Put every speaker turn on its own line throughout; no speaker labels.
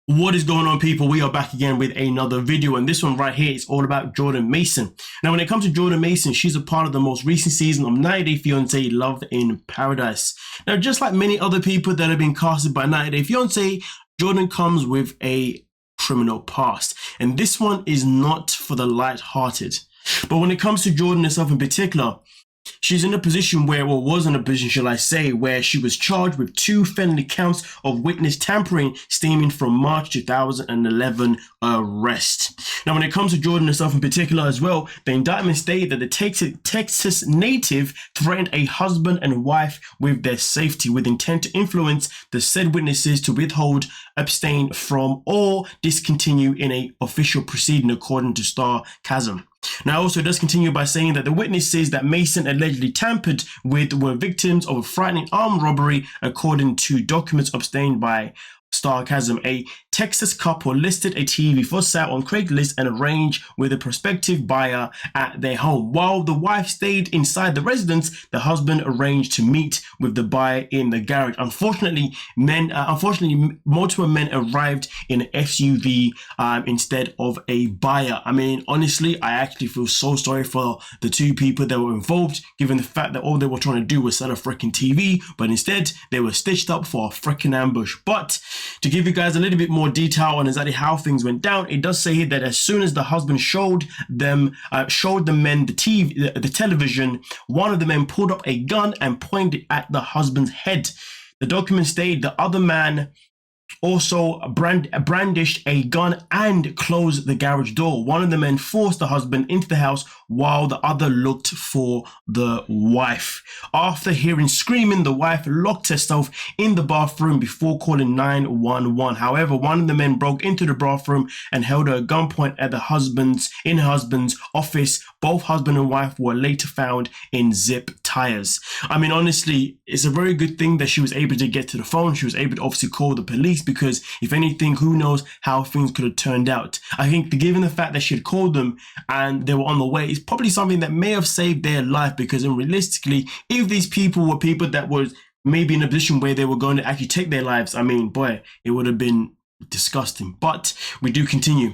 What is going on, people? We are back again with another video, and this one right here is all about Jordan Mason. Now, when it comes to Jordan Mason, she's a part of the most recent season of 90 Day Fiancé Love in Paradise. Now, just like many other people that have been casted by 90 Day Fiancé, Jordan comes with a criminal past, and this one is not for the light-hearted. But when it comes to Jordan herself in particular, she's in a position where, or was in a position, shall I say, where she was charged with 2 felony counts of witness tampering stemming from March 2011 arrest. Now, when it comes to Jordan herself in particular as well, the indictment stated that the Texas native threatened a husband and wife with their safety with intent to influence the said witnesses to withhold, abstain from, or discontinue in a official proceeding, according to Star Chasm. Now, also, it does continue by saying that the witnesses that Mason allegedly tampered with were victims of a frightening armed robbery, according to documents obtained by Sarcasm. A Texas couple listed a TV for sale on Craigslist and arranged with a prospective buyer at their home. While the wife stayed inside the residence, the husband arranged to meet with the buyer in the garage. Unfortunately, multiple men arrived in an SUV instead of a buyer. I mean, honestly, I actually feel so sorry for the 2 people that were involved, given the fact that all they were trying to do was sell a freaking TV, but instead they were stitched up for a freaking ambush. But to give you guys a little bit more detail on exactly how things went down, it does say here that as soon as the husband showed the men the television, one of the men pulled up a gun and pointed at the husband's head. The document stated the other man also brandished a gun and closed the garage door. One of the men forced the husband into the house while the other looked for the wife. After hearing screaming, the wife locked herself in the bathroom before calling 911. However, one of the men broke into the bathroom and held her at gunpoint at her husband's office. Both husband and wife were later found in zip tires. I mean, honestly, it's a very good thing that she was able to get to the phone. She was able to obviously call the police, because if anything, who knows how things could have turned out. I think given the fact that she had called them and they were on the way, it's probably something that may have saved their life, because realistically, if these people were people that were maybe in a position where they were going to actually take their lives, I mean, boy, it would have been disgusting. But we do continue.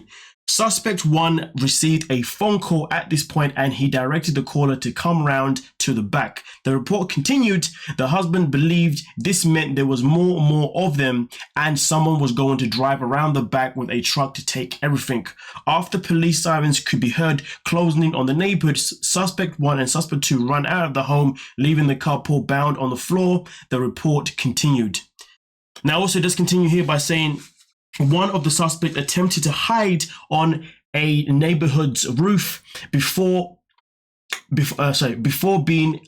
Suspect 1 received a phone call at this point, and he directed the caller to come round to the back. The report continued. The husband believed this meant there was more of them, and someone was going to drive around the back with a truck to take everything. After police sirens could be heard closing in on the neighborhood, Suspect 1 and Suspect 2 ran out of the home, leaving the couple bound on the floor. The report continued. Now, also, just continue here by saying one of the suspects attempted to hide on a neighborhood's roof before being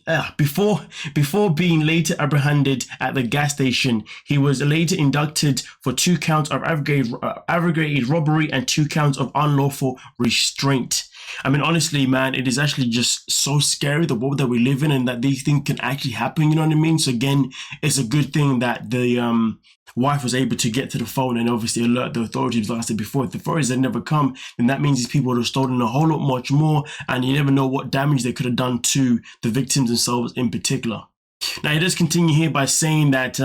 later apprehended at the gas station. He was later indicted for 2 counts of aggravated robbery and 2 counts of unlawful restraint. I mean, honestly, man, it is actually just so scary, the world that we live in, and that these things can actually happen, you know what I mean? So again, it's a good thing that the wife was able to get to the phone and obviously alert the authorities. Like I said before, if the authorities had never come, then that means these people would have stolen a whole lot much more, and you never know what damage they could have done to the victims themselves in particular. Now, it does continue here by saying that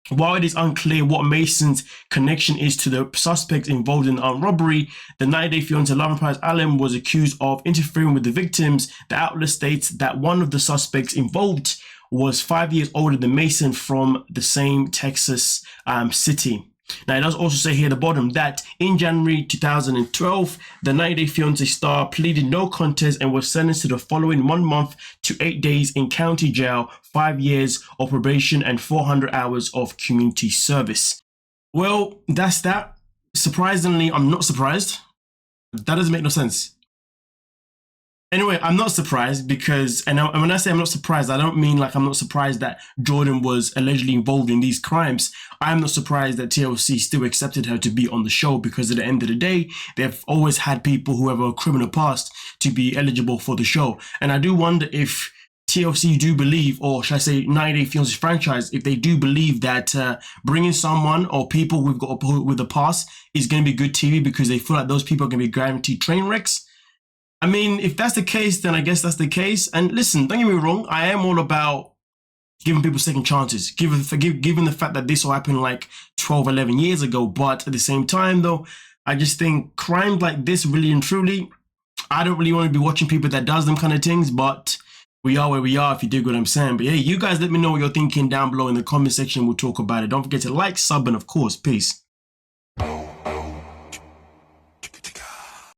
while it is unclear what Mason's connection is to the suspects involved in the armed robbery, the 90 Day Fiancé Love in Paradise Allen was accused of interfering with the victims. The outlet states that one of the suspects involved was 5 years older than Mason from the same Texas city. Now, it does also say here at the bottom that in January 2012, the 90 Day Fiancé star pleaded no contest and was sentenced to the following 1 month to 8 days in county jail, 5 years of probation, and 400 hours of community service. Well, that's that. Surprisingly, I'm not surprised. That doesn't make no sense. Anyway, I'm not surprised because, and when I say I'm not surprised, I don't mean like I'm not surprised that Jordan was allegedly involved in these crimes. I'm not surprised that TLC still accepted her to be on the show, because at the end of the day, they've always had people who have a criminal past to be eligible for the show. And I do wonder if TLC do believe, or should I say 90 Day Fiancé franchise, if they do believe that bringing someone or people with a past is going to be good TV, because they feel like those people are going to be guaranteed train wrecks. I mean, if that's the case, then I guess that's the case. And listen, don't get me wrong, I am all about giving people second chances, given the fact that this all happened like 12, 11 years ago. But at the same time, though, I just think crimes like this, really and truly, I don't really want to be watching people that does them kind of things, but we are where we are, if you dig what I'm saying. But hey, you guys let me know what you're thinking down below in the comment section. We'll talk about it. Don't forget to like, sub, and of course, peace.